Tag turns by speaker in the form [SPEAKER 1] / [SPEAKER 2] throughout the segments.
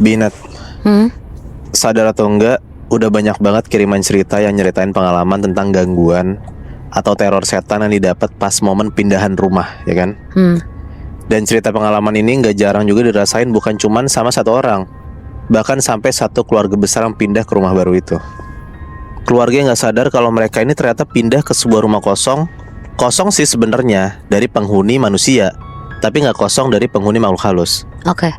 [SPEAKER 1] Binat,
[SPEAKER 2] Hmm?
[SPEAKER 1] sadar atau enggak, udah banyak banget kiriman cerita yang nyeritain pengalaman tentang gangguan atau teror setan yang didapat pas momen pindahan rumah, ya kan?
[SPEAKER 2] Hmm.
[SPEAKER 1] Dan cerita pengalaman ini nggak jarang juga dirasain bukan cuman sama satu orang, bahkan sampai satu keluarga besar yang pindah ke rumah baru itu. Keluarga yang nggak sadar kalau mereka ini ternyata pindah ke sebuah rumah kosong. Kosong sih sebenarnya dari penghuni manusia, tapi nggak kosong dari penghuni makhluk halus.
[SPEAKER 2] Oke.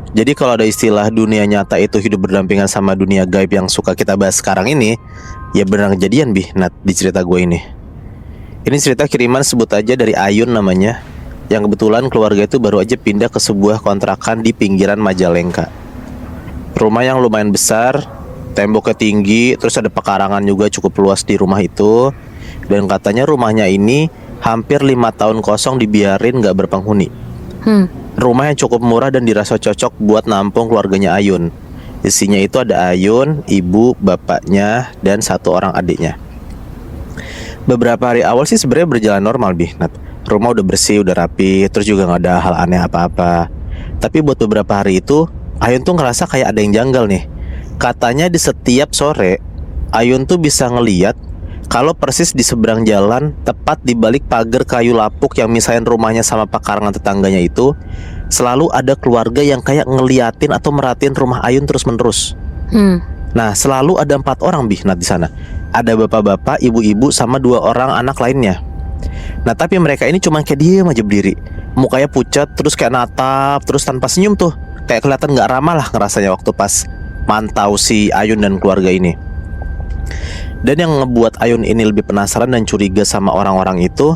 [SPEAKER 1] Jadi kalau ada istilah dunia nyata itu hidup berdampingan sama dunia gaib yang suka kita bahas sekarang ini, ya benar kejadian Nat di cerita gue ini. Ini cerita kiriman sebut aja dari Ayun namanya, yang kebetulan keluarga itu baru aja pindah ke sebuah kontrakan di pinggiran Majalengka. Rumah yang lumayan besar, temboknya tinggi, terus ada pekarangan juga cukup luas di rumah itu. Dan katanya rumahnya ini hampir 5 tahun kosong dibiarin gak berpenghuni. Rumah yang cukup murah dan dirasa cocok buat nampung keluarganya Ayun. Isinya itu ada Ayun, ibu, bapaknya, dan satu orang adiknya. Beberapa hari awal sih sebenarnya berjalan normal Nat. Rumah udah bersih, udah rapi, terus juga gak ada hal aneh apa-apa. Tapi buat beberapa hari itu Ayun tuh ngerasa kayak ada yang janggal nih. Katanya di setiap sore Ayun tuh bisa ngeliat kalau persis di seberang jalan, tepat di balik pagar kayu lapuk yang misahin rumahnya sama pekarangan tetangganya itu, selalu ada keluarga yang kayak ngeliatin atau merhatiin rumah Ayun terus-menerus. Nah, selalu ada 4 orang Nat di sana. Ada bapak-bapak, ibu-ibu, sama 2 orang anak lainnya. Nah, tapi mereka ini cuma kayak diem aja berdiri. Mukanya pucat, terus kayak natap, terus tanpa senyum tuh. Kayak kelihatan gak ramah lah ngerasanya waktu pas mantau si Ayun dan keluarga ini. Dan yang ngebuat Ayun ini lebih penasaran dan curiga sama orang-orang itu,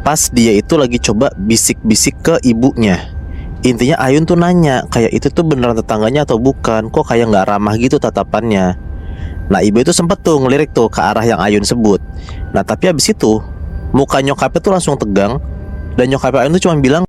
[SPEAKER 1] pas dia itu lagi coba bisik-bisik ke ibunya. Intinya Ayun tuh nanya, kayak itu tuh beneran tetangganya atau bukan? Kok kayak gak ramah gitu tatapannya. Nah, ibu itu sempet tuh ngelirik tuh ke arah yang Ayun sebut. Nah, tapi habis itu muka nyokapnya tuh langsung tegang. Dan nyokapnya Ayun tuh cuma bilang,